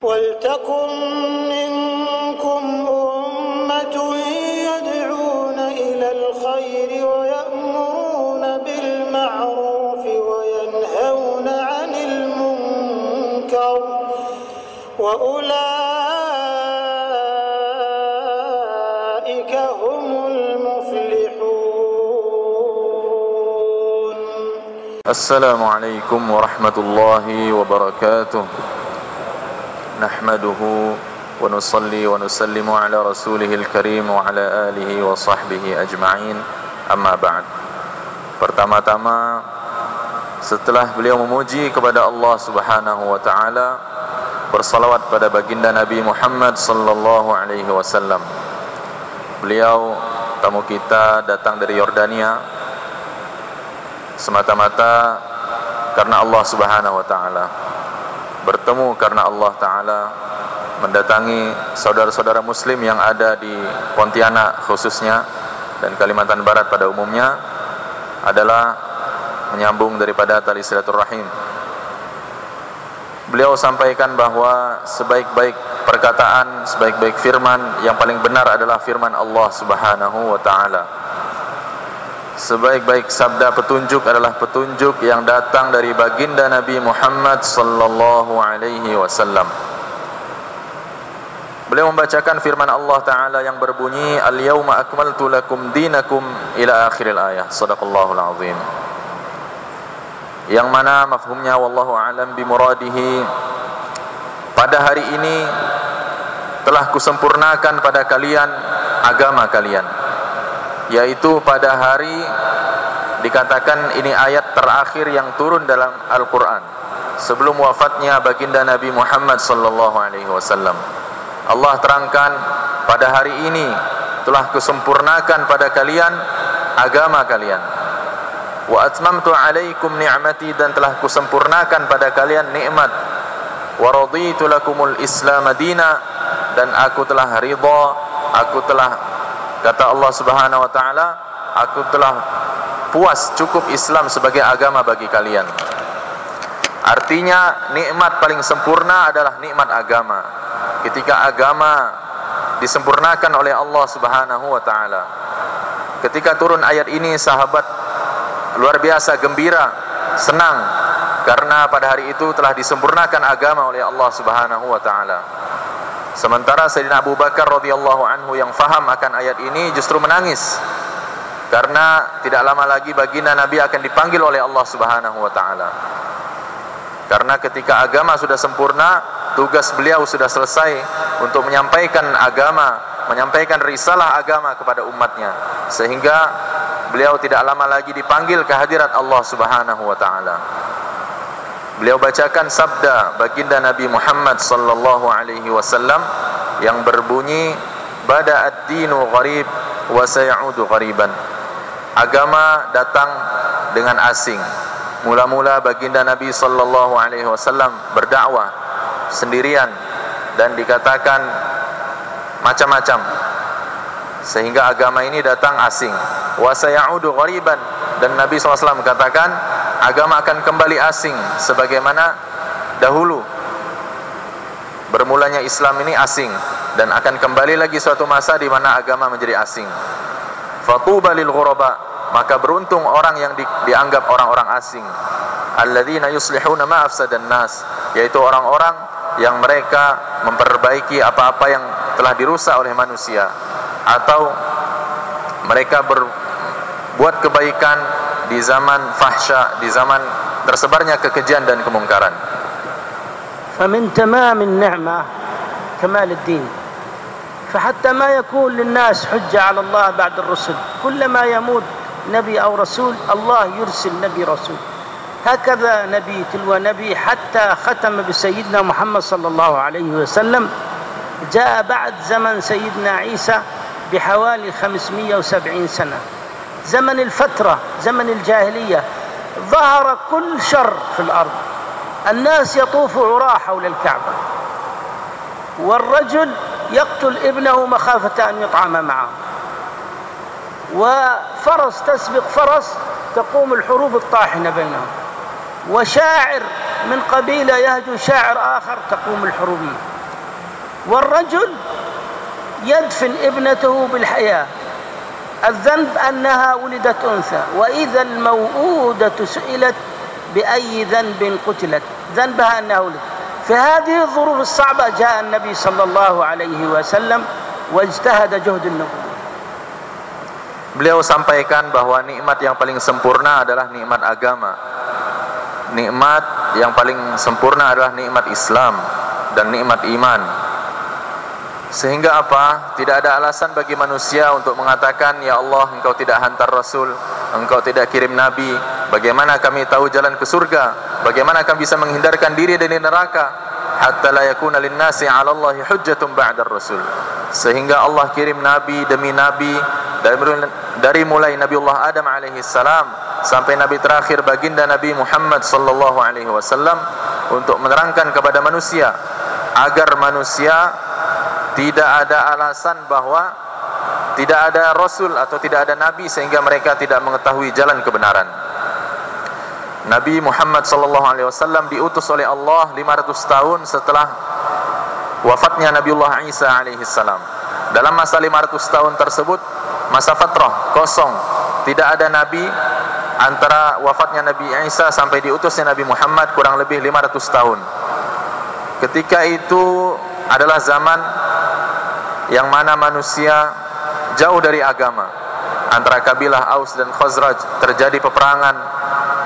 وَلْتَكُنْ مِنْكُمْ أُمَّةٌ يَدْعُونَ إِلَى الْخَيْرِ وَيَأْمُرُونَ بِالْمَعْرُوفِ وَيَنْهَوْنَ عَنِ الْمُنْكَرِ وَأُولَئِكَ هُمُ الْمُفْلِحُونَ. Assalamualaikum warahmatullahi wabarakatuh. Nahmaduhu wa nusalli wa nusallimu ala rasulihil karim wa ala alihi wa sahbihi ajma'in. Amma ba'd. Pertama-tama, setelah beliau memuji kepada Allah Subhanahu wa ta'ala, bersalawat pada baginda Nabi Muhammad sallallahu alaihi wasallam. Beliau, tamu kita, datang dari Yordania semata-mata karena Allah Subhanahu wa ta'ala, bertemu karena Allah Ta'ala, mendatangi saudara-saudara muslim yang ada di Pontianak khususnya dan Kalimantan Barat pada umumnya, adalah menyambung daripada tali silaturahim. Beliau sampaikan bahwa sebaik-baik perkataan, sebaik-baik firman, yang paling benar adalah firman Allah Subhanahu wa ta'ala. Sebaik-baik sabda petunjuk adalah petunjuk yang datang dari baginda Nabi Muhammad sallallahu alaihi wasallam. Beliau membacakan firman Allah Ta'ala yang berbunyi, Al-yawma akmaltu lakum dinakum ila akhiril ayah. Sadaqallahul azim. Yang mana mafhumnya wallahu a'lam bimuradihi, pada hari ini telah kusempurnakan pada kalian agama kalian, yaitu pada hari, dikatakan ini ayat terakhir yang turun dalam Al-Quran sebelum wafatnya baginda Nabi Muhammad sallallahu alaihi wasallam. Allah terangkan, pada hari ini telah kusempurnakan pada kalian agama kalian. Wa atmamtu alaikum ni'mati, dan telah kusempurnakan pada kalian nikmat. Wa raditu lakumul Islam madina, dan aku telah ridha, aku telah, kata Allah Subhanahu wa ta'ala, aku telah puas, cukup Islam sebagai agama bagi kalian. Artinya nikmat paling sempurna adalah nikmat agama. Ketika agama disempurnakan oleh Allah Subhanahu wa ta'ala, ketika turun ayat ini, sahabat luar biasa gembira, senang, karena pada hari itu telah disempurnakan agama oleh Allah Subhanahu wa ta'ala. Sementara Sayyidina Abu Bakar radhiyallahu anhu yang faham akan ayat ini justru menangis, karena tidak lama lagi baginda Nabi akan dipanggil oleh Allah Subhanahu wa ta'ala. Karena ketika agama sudah sempurna, tugas beliau sudah selesai untuk menyampaikan agama, menyampaikan risalah agama kepada umatnya, sehingga beliau tidak lama lagi dipanggil ke hadirat Allah Subhanahu wa ta'ala. Beliau bacakan sabda baginda Nabi Muhammad sallallahu alaihi wasallam yang berbunyi, Bada ad-dinu gharib wa sayaudu ghariban. Agama datang dengan asing. Mula-mula baginda Nabi sallallahu alaihi wasallam berdakwah sendirian, dan dikatakan macam-macam, sehingga agama ini datang asing. Wa sayaudu ghariban, dan Nabi SAW katakan agama akan kembali asing sebagaimana dahulu bermulanya Islam ini asing, dan akan kembali lagi suatu masa di mana agama menjadi asing. Fatuba lil ghuraba, maka beruntung orang yang dianggap orang-orang asing. Alladzina yuslihuna ma afsadan nas, yaitu orang-orang yang mereka memperbaiki apa-apa yang telah dirusak oleh manusia, atau mereka berbuat kebaikan di zaman fahsya, di zaman tersebarnya kekejian dan kemungkaran. فمن تمام النعمة كمال الدين، فحتى ما يكون للناس حجة على الله بعد الرسل، كلما يموت نبي أو رسول الله يرسل نبي رسول، هكذا نبي تلو نبي، حتى ختم بسيدنا محمد صلى الله عليه وسلم. جاء بعد زمن سيدنا عيسى بحوالي 570 سنة، زمن الفترة، زمن الجاهلية، ظهر كل شر في الأرض، الناس يطوف عراة حول الكعبة، والرجل يقتل ابنه مخافة أن يطعم معه، وفرس تسبق فرس تقوم الحروب الطاحنة بينهم، وشاعر من قبيلة يهجو شاعر آخر تقوم الحروب. والرجل يدفن ابنته بالحياة، الذنب أنها ولدت أنثى، وإذا الموءودة سئلت بأي ذنب قتلت، ذنبها أنها ولدت. في هذه الظروف الصعبة جاء النبي صلى الله عليه وسلم واجتهد جهد النبوة. Beliau sampaikan bahwa nikmat yang paling sempurna adalah nikmat agama. Nikmat yang paling sempurna adalah nikmat Islam dan nikmat iman. Sehingga apa? Tidak ada alasan bagi manusia untuk mengatakan, ya Allah, engkau tidak hantar Rasul, engkau tidak kirim Nabi, bagaimana kami tahu jalan ke surga? Bagaimana kami bisa menghindarkan diri dari neraka? Hatta la yakuna linnasi 'ala Allahi hujjatun ba'da Rasul. Sehingga Allah kirim Nabi demi Nabi, dari mulai Nabiullah Adam alaihi salam sampai Nabi terakhir baginda Nabi Muhammad sallallahu alaihi wasallam, untuk menerangkan kepada manusia agar manusia tidak ada alasan bahwa tidak ada Rasul atau tidak ada Nabi sehingga mereka tidak mengetahui jalan kebenaran. Nabi Muhammad sallallahu alaihi wasallam diutus oleh Allah 500 tahun setelah wafatnya Nabiullah Isa alaihi salam. Dalam masa 500 tahun tersebut masa fatrah, kosong, tidak ada Nabi. Antara wafatnya Nabi Isa sampai diutusnya Nabi Muhammad kurang lebih 500 tahun. Ketika itu adalah zaman yang mana manusia jauh dari agama. Antara kabilah Aus dan Khazraj terjadi peperangan,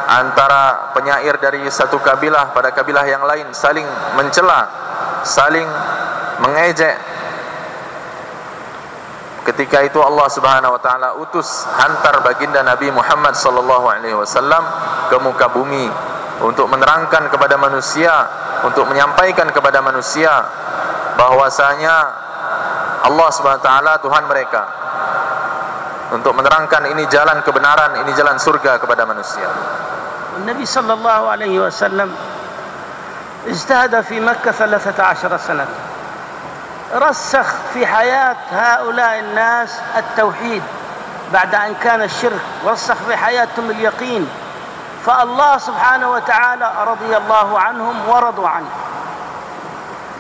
antara penyair dari satu kabilah pada kabilah yang lain saling mencela, saling mengejek. Ketika itu Allah Subhanahu wa taala utus hantar baginda Nabi Muhammad sallallahu alaihi wasallam ke muka bumi untuk menerangkan kepada manusia, untuk menyampaikan kepada manusia bahwasanya Allah Subhanahu wa taala Tuhan mereka, untuk menerangkan ini jalan kebenaran, ini jalan surga kepada manusia. Nabi sallallahu alaihi wasallam ijtahada fi Makkah 13 سنة. رسخ في حياة هؤلاء الناس التوحيد بعد أن كان الشرك، رسخ في حياتهم اليقين، فالله سبحانه وتعالى رضي الله عنهم ورضوا عنه.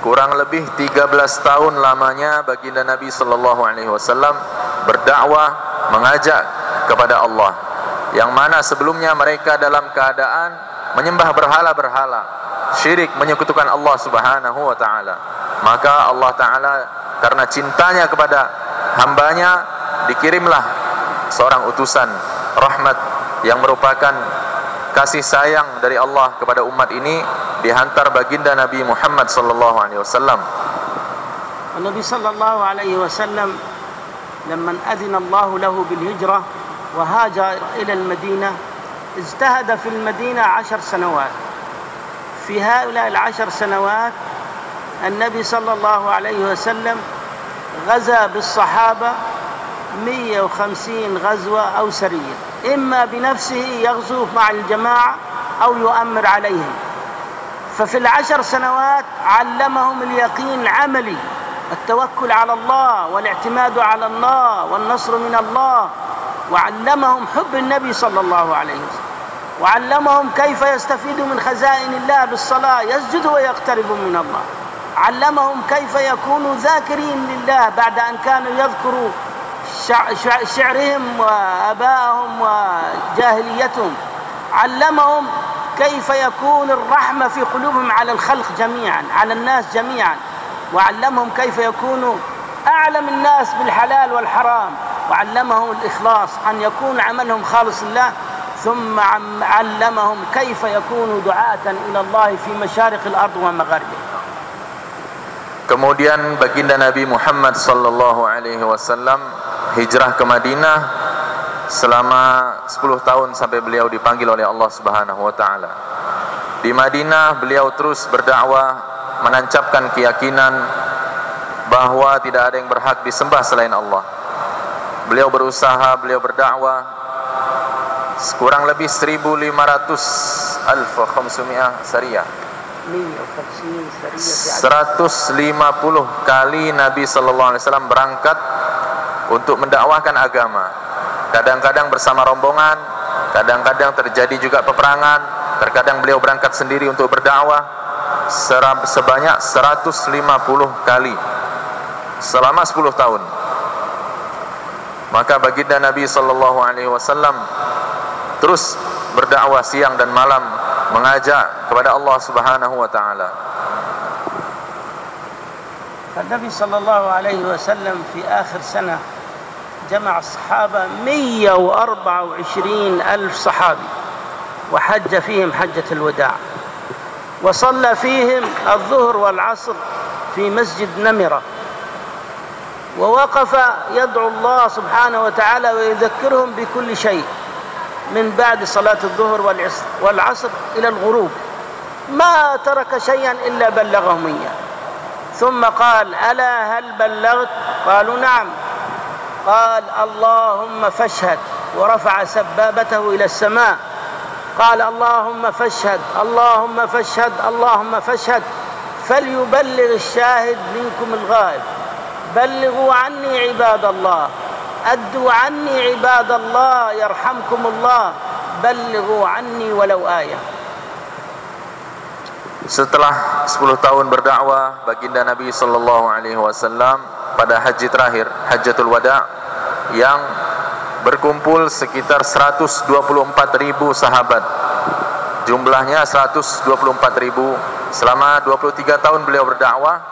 Kurang lebih 13 tahun lamanya baginda Nabi sallallahu alaihi wasallam berdakwah, mengajak kepada Allah, yang mana sebelumnya mereka dalam keadaan menyembah berhala-berhala, syirik, menyekutukan Allah Subhanahu wa taala. Maka Allah Ta'ala karena cintanya kepada hambanya, dikirimlah seorang utusan rahmat yang merupakan kasih sayang dari Allah kepada umat ini, dihantar baginda Nabi Muhammad sallallahu alaihi wasallam. Nabi sallallahu alaihi wasallam لما أذن الله له بالهجرة وهاجر إلى المدينة اجتهد في المدينة 10 سنوات. في هؤلاء 10 سنوات النبي صلى الله عليه وسلم غزا بالصحابة 150 غزوة أو سرية، إما بنفسه يغزو مع الجماعة أو يؤمر عليهم. ففي 10 سنوات علمهم اليقين العملي، التوكل على الله والاعتماد على الله والنصر من الله، وعلمهم حب النبي صلى الله عليه وسلم، وعلمهم كيف يستفيدوا من خزائن الله بالصلاة، يسجدوا ويقتربوا من الله، علمهم كيف يكونوا ذاكرين لله بعد أن كانوا يذكروا شعرهم وآبائهم وجاهليتهم، علمهم كيف يكون الرحمة في قلوبهم على الخلق جميعا، على الناس جميعا، وعلمهم كيف يكونوا أعلم الناس بالحلال والحرام، وعلمهم الإخلاص، أن يكون عملهم خالص لله، ثم علمهم كيف يكونوا دعاة إلى الله في مشارق الأرض ومغاربها. Kemudian baginda Nabi Muhammad sallallahu alaihi wasallam hijrah ke Madinah selama 10 tahun sampai beliau dipanggil oleh Allah Subhanahu wa taala. Di Madinah beliau terus berdakwah, menancapkan keyakinan bahwa tidak ada yang berhak disembah selain Allah. Beliau berusaha, beliau berdakwah kurang lebih 1.500 sariyah. 150 kali Nabi sallallahu alaihi wasallam berangkat untuk mendakwahkan agama. Kadang-kadang bersama rombongan, kadang-kadang terjadi juga peperangan, terkadang beliau berangkat sendiri untuk berdakwah. sebanyak 150 kali selama 10 tahun. Maka baginda Nabi sallallahu alaihi wasallam terus berdakwah siang dan malam, mengajak kepada Allah Subhanahu wa taala. النبي صلى الله عليه وسلم في آخر سنة جمع الصحابة 124 ألف صحابي، وحج فيهم حجة الوداع، وصلى فيهم الظهر والعصر في مسجد نمرة، ووقف يدعو الله سبحانه وتعالى ويذكرهم بكل شيء من بعد صلاة الظهر والعصر إلى الغروب، ما ترك شيئا إلا بلغهم إياه. ثم قال: ألا هل بلغت؟ قالوا: نعم. قال: اللهم فاشهد، ورفع سبابته إلى السماء قال: اللهم فاشهد، اللهم فاشهد، اللهم فاشهد، فليبلغ الشاهد منكم الغائب، بلغوا عني عباد الله، أدوا عني عباد الله يرحمكم الله، بلغوا عني ولو آية. Setelah 10 tahun berdakwah, baginda Nabi sallallahu alaihi wasallam pada haji terakhir, Hajjatul Wada', yang berkumpul sekitar 124.000 sahabat. Jumlahnya 124.000 selama 23 tahun beliau berdakwah.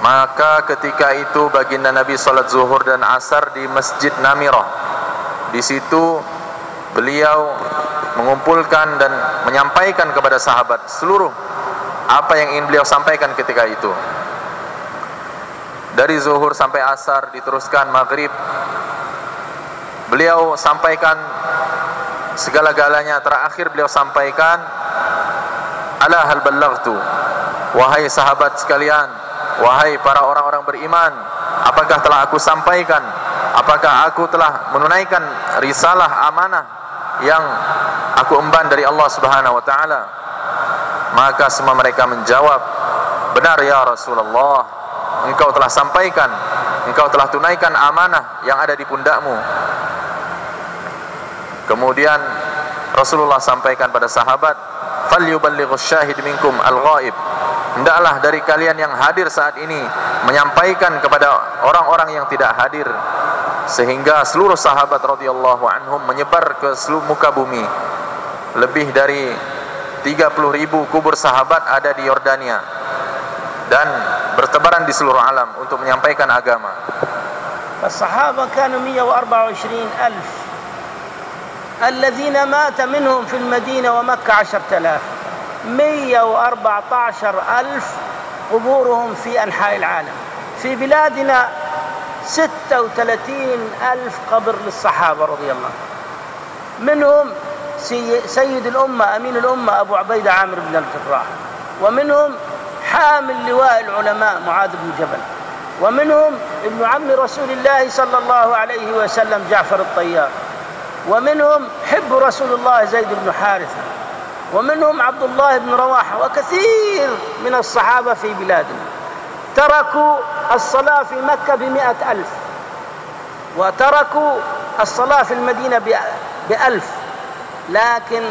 Maka ketika itu baginda Nabi salat zuhur dan asar di Masjid Namirah. Di situ beliau mengumpulkan dan menyampaikan kepada sahabat seluruh apa yang ingin beliau sampaikan ketika itu. Dari zuhur sampai asar, diteruskan maghrib, beliau sampaikan segala-galanya. Terakhir beliau sampaikan, ala hal ballaghtu, wahai sahabat sekalian, wahai para orang-orang beriman, apakah telah aku sampaikan, apakah aku telah menunaikan risalah amanah yang aku emban dari Allah Subhanahu wa taala? Maka semua mereka menjawab, benar ya Rasulullah, engkau telah sampaikan, engkau telah tunaikan amanah yang ada di pundakmu. Kemudian Rasulullah sampaikan pada sahabat, falyuballighus syahid minkum al-ghaib, hendaklah dari kalian yang hadir saat ini menyampaikan kepada orang-orang yang tidak hadir. Sehingga seluruh sahabat radhiyallahu anhum menyebar ke seluruh muka bumi. Lebih dari 30.000 kubur sahabat ada di Yordania dan bertebaran di seluruh alam untuk menyampaikan agama. As-sahaba kanu 124,000. الذين مات منهم في المدينة ومكة 10,000. 114,000 قبورهم في أنحاء العالم. في بلادنا 36,000 قبر للصحابة رضي الله عنهم. منهم سيد الأمة أمين الأمة أبو عبيدة عامر بن الجراح، ومنهم حامل لواء العلماء معاذ بن جبل، ومنهم ابن عم رسول الله صلى الله عليه وسلم جعفر الطيار، ومنهم حب رسول الله زيد بن حارثة، ومنهم عبد الله بن رواحة، وكثير من الصحابة في بلادنا تركوا الصلاة في مكة ب100,000، وتركوا الصلاة في المدينة ب1,000، لكن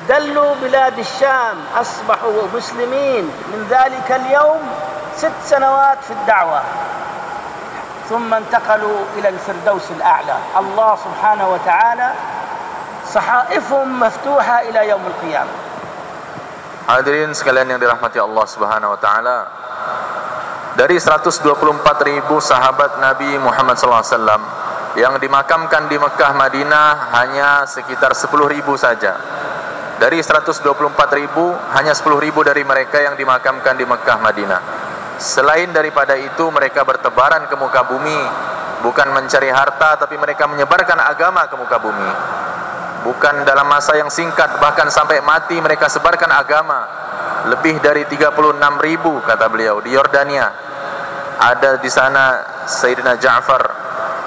دلوا بلاد الشام أصبحوا مسلمين من ذلك اليوم 6 سنوات في الدعوة، ثم انتقلوا إلى الفردوس الأعلى. الله سبحانه وتعالى صحائفهم مفتوحة إلى يوم القيامة. Hadirin sekalian yang dirahmati Allah Subhanahu wa taala, dari 124.000 sahabat Nabi Muhammad SAW yang dimakamkan di Mekah Madinah hanya sekitar 10.000 saja. Dari 124.000 hanya 10.000 dari mereka yang dimakamkan di Mekah Madinah. Selain daripada itu mereka bertebaran ke muka bumi, bukan mencari harta tapi mereka menyebarkan agama ke muka bumi. Bukan dalam masa yang singkat, bahkan sampai mati mereka sebarkan agama. Lebih dari 36.000 kata beliau di Yordania. Ada di sana Sayyidina Ja'far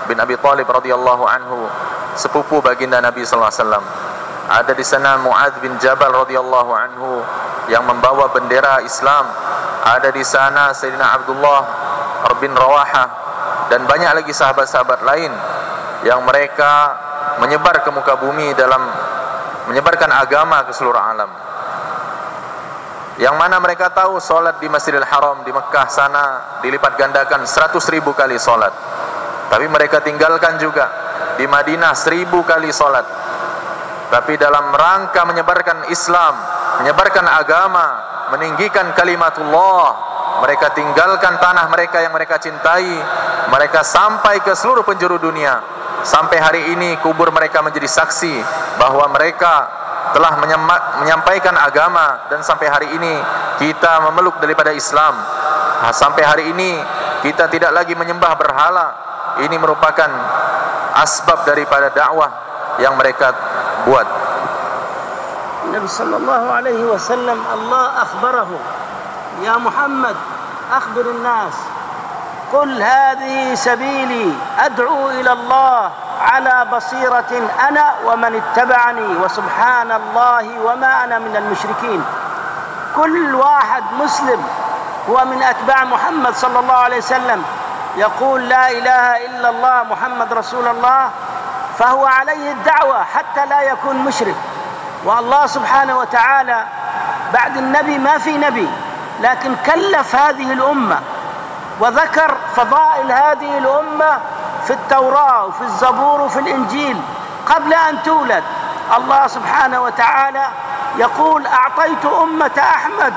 bin Abi Thalib radhiyallahu anhu, sepupu baginda Nabi sallallahu alaihi wasallam. Ada di sana Mu'adz bin Jabal radhiyallahu anhu yang membawa bendera Islam. Ada di sana Sayyidina Abdullah bin Rawaha dan banyak lagi sahabat-sahabat lain yang mereka menyebar ke muka bumi dalam menyebarkan agama ke seluruh alam. yang mana mereka tahu solat di Masjidil Haram di Mekah sana dilipat gandakan 100.000 kali solat, tapi mereka tinggalkan juga di Madinah 1000 kali solat. Tapi dalam rangka menyebarkan Islam, menyebarkan agama, meninggikan kalimatullah, mereka tinggalkan tanah mereka yang mereka cintai, mereka sampai ke seluruh penjuru dunia. Sampai hari ini kubur mereka menjadi saksi bahwa mereka telah menyampaikan agama, dan sampai hari ini kita memeluk daripada Islam. Sampai hari ini kita tidak lagi menyembah berhala. Ini merupakan asbab daripada dakwah yang mereka buat. Nabi sallallahu alaihi wasallam Allah akhbarahu, ya Muhammad akhbir an-nas qul hadhihi sabili ad'u ila Allah ala basiratin ana wa man ittaba'ani wa subhanallahi wa ma ana minal musyrikin. كل واحد مسلم هو من أتباع محمد صلى الله عليه وسلم يقول لا إله إلا الله محمد رسول الله فهو عليه الدعوة حتى لا يكون مشرك. والله سبحانه وتعالى بعد النبي ما في نبي، لكن كلف هذه الأمة وذكر فضائل هذه الأمة في التوراة وفي الزبور وفي الإنجيل قبل أن تولد. الله سبحانه وتعالى يقول أعطيت أمة أحمد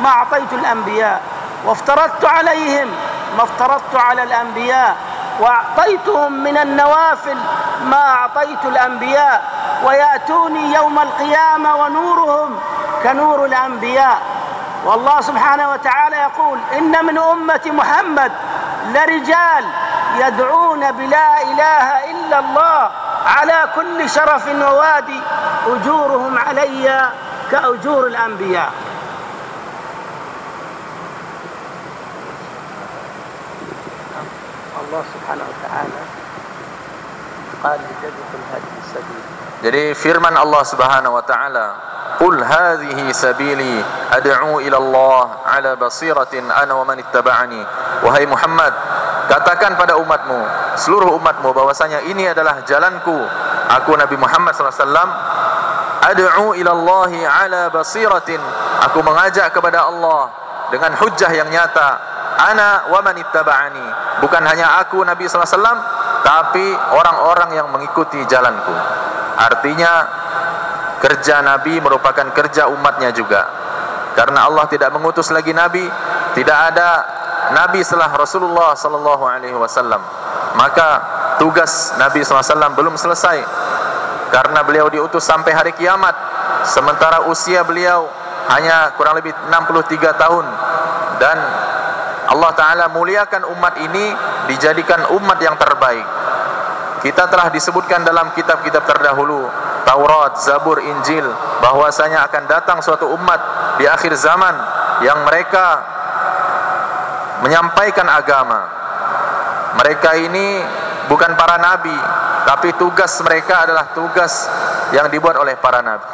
ما أعطيت الأنبياء، وافترضت عليهم ما افترضت على الأنبياء، وأعطيتهم من النوافل ما أعطيت الأنبياء، ويأتوني يوم القيامة ونورهم كنور الأنبياء. والله سبحانه وتعالى يقول إن من أمة محمد لرجال يدعون بلا إله إلا الله على كل شرف ووادي أجورهم علي كأجور الأنبياء. الله سبحانه وتعالى قال لتدخل هذه السبيل. Jadi firman Allah Subhanahu wa taala, "Qul hadhihi sabili ad'u ila Allah ala basiratin ana wa man ittaba'ani." Wahai Muhammad, katakan pada umatmu, seluruh umatmu, bahwasanya ini adalah jalanku, aku Nabi Muhammad SAW. Ad'u ila Allah ala basiratin, aku mengajak kepada Allah dengan hujjah yang nyata. Ana wa man ittaba'ani, bukan hanya aku Nabi SAW, tapi orang-orang yang mengikuti jalanku. Artinya kerja Nabi merupakan kerja umatnya juga. Karena Allah tidak mengutus lagi Nabi, tidak ada Nabi setelah Rasulullah sallallahu alaihi wasallam. Maka tugas Nabi SAW belum selesai, karena beliau diutus sampai hari kiamat, sementara usia beliau hanya kurang lebih 63 tahun. Dan Allah Ta'ala muliakan umat ini, dijadikan umat yang terbaik. Kita telah disebutkan dalam kitab-kitab terdahulu, Taurat, Zabur, Injil, bahwasanya akan datang suatu umat di akhir zaman yang mereka menyampaikan agama. Mereka ini bukan para nabi, tapi tugas mereka adalah tugas yang dibuat oleh para nabi.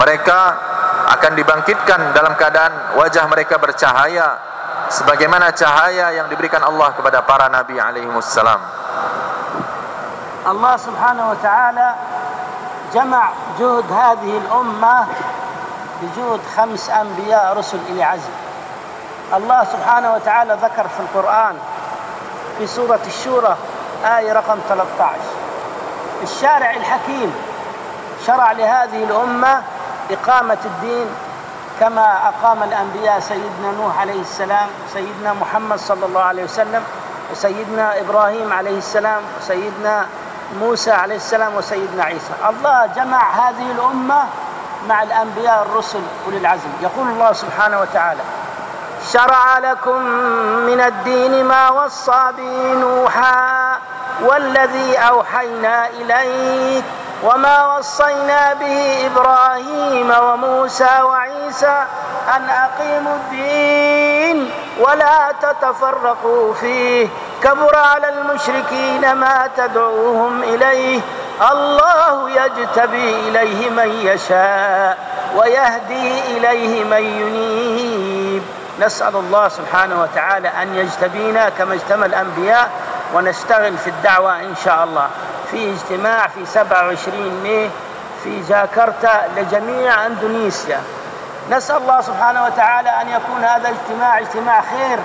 Mereka akan dibangkitkan dalam keadaan wajah mereka bercahaya, sebagaimana cahaya yang diberikan Allah kepada para nabi alaihimussalam. الله سبحانه وتعالى جمع جهد هذه الأمة بجهد 5 أنبياء رسل إلى عزم. الله سبحانه وتعالى ذكر في القرآن في سورة الشورى آية رقم 13: الشارع الحكيم شرع لهذه الأمة إقامة الدين كما أقام الأنبياء سيدنا نوح عليه السلام، سيدنا محمد صلى الله عليه وسلم، وسيدنا إبراهيم عليه السلام، وسيدنا موسى عليه السلام، وسيدنا عيسى. الله جمع هذه الأمة مع الأنبياء الرسل أولي العزم. يقول الله سبحانه وتعالى: شرع لكم من الدين ما وصى به نوحا والذي أوحينا إليك وما وصينا به إبراهيم وموسى وعيسى أن أقيموا الدين ولا تتفرقوا فيه كبر على المشركين ما تدعوهم إليه الله يجتبي إليه من يشاء ويهدي إليه من ينيب. نسأل الله سبحانه وتعالى أن يجتبينا كما اجتمع الأنبياء، ونشتغل في الدعوة إن شاء الله. في اجتماع في 27 ماي في جاكرتا لجميع إندونيسيا، نسأل الله سبحانه وتعالى أن يكون هذا الاجتماع اجتماع خير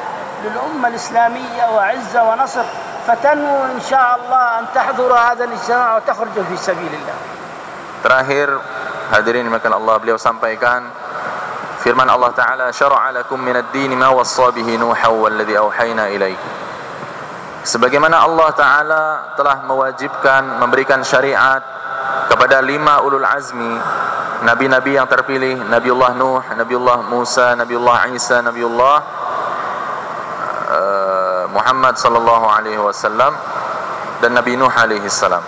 للأمة الإسلامية وعزة ونصر، فتنووا إن شاء الله أن تحضروا هذا الاجتماع وتخرجوا في سبيل الله. Terakhir hadirin dimakan Allah, beliau sampaikan firman Allah Ta'ala, syara'a lakum minad dini ma wassa bihi Nuha walladhi awhayna ilaik. Sebagaimana Allah Ta'ala telah mewajibkan, memberikan syariat kepada 5 ulul azmi, nabi-nabi yang terpilih, Nabiullah Nuh, Nabiullah Musa, Nabiullah Isa, Nabiullah Muhammad sallallahu alaihi wasallam dan Nabi Nuh alaihi salam.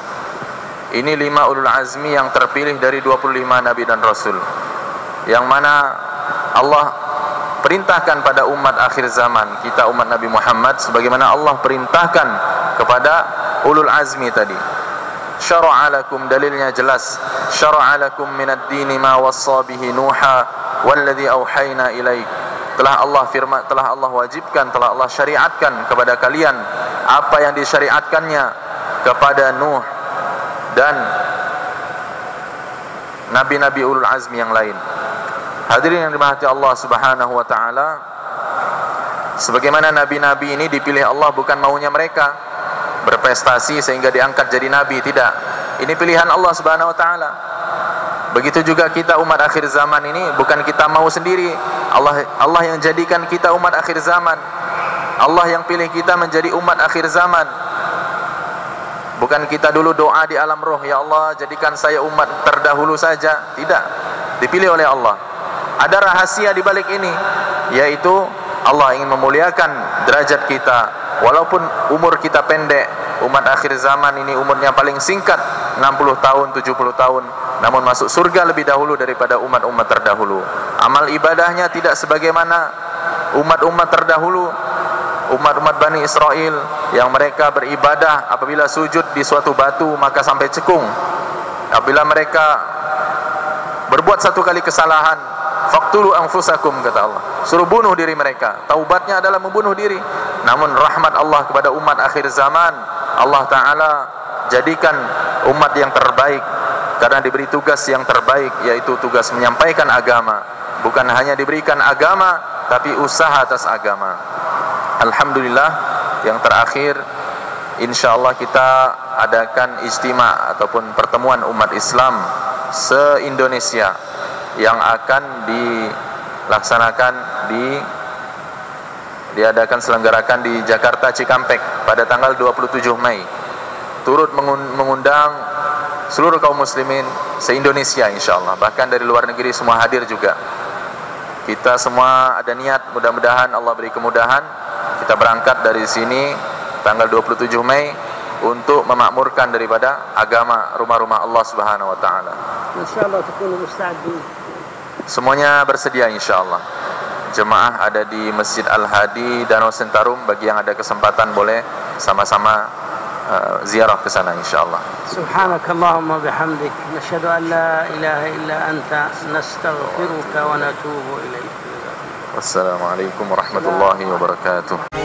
Ini 5 ulul azmi yang terpilih dari 25 nabi dan rasul, yang mana Allah perintahkan pada umat akhir zaman, kita umat Nabi Muhammad, sebagaimana Allah perintahkan kepada ulul azmi tadi. Syara'a lakum, dalilnya jelas, syara'a lakum minad dini ma wassa bihi Nuha walladhi awhayna ilaik. Telah Allah wajibkan, telah Allah syariatkan kepada kalian apa yang disyariatkannya kepada Nuh dan nabi-nabi ulul azmi yang lain. Hadirin yang dirahmati Allah Subhanahu wa taala, sebagaimana nabi-nabi ini dipilih Allah bukan maunya mereka berprestasi sehingga diangkat jadi nabi, tidak. Ini pilihan Allah Subhanahu wa taala. Begitu juga kita umat akhir zaman ini bukan kita mau sendiri. Allah yang jadikan kita umat akhir zaman. Allah yang pilih kita menjadi umat akhir zaman. Bukan kita dulu doa di alam roh, ya Allah jadikan saya umat terdahulu saja. Tidak, dipilih oleh Allah. Ada rahasia di balik ini, yaitu Allah ingin memuliakan derajat kita. Walaupun umur kita pendek, umat akhir zaman ini umurnya paling singkat, 60 tahun, 70 tahun, namun masuk surga lebih dahulu daripada umat-umat terdahulu. Amal ibadahnya tidak sebagaimana umat-umat terdahulu, umat-umat Bani Israel yang mereka beribadah apabila sujud di suatu batu maka sampai cekung. Apabila mereka berbuat satu kali kesalahan, faqtulu anfusakum, kata Allah, suruh bunuh diri mereka. Taubatnya adalah membunuh diri. Namun rahmat Allah kepada umat akhir zaman, Allah Ta'ala jadikan umat yang terbaik karena diberi tugas yang terbaik, yaitu tugas menyampaikan agama. Bukan hanya diberikan agama, tapi usaha atas agama. Alhamdulillah, yang terakhir insyaallah kita adakan ijtima' ataupun pertemuan umat Islam se-Indonesia yang akan dilaksanakan selenggarakan di Jakarta Cikampek pada tanggal 27 Mei. Turut mengundang seluruh kaum muslimin se-Indonesia insyaallah, bahkan dari luar negeri semua hadir juga. Kita semua ada niat, mudah-mudahan Allah beri kemudahan. Kita berangkat dari sini tanggal 27 Mei untuk memakmurkan daripada agama rumah-rumah Allah Subhanahu wa taala. Insyaallah takunu musta'idin. Semuanya bersedia insyaallah. Jemaah ada di Masjid Al-Hadi Danau Sentarum, bagi yang ada kesempatan boleh sama-sama ziarah ke sana insyaallah. Subhanakallahumma bihamdik, nashhadu an la ilaha illa anta, nastaghfiruka wa natubu ilaik. Wassalamualaikum warahmatullahi wabarakatuh.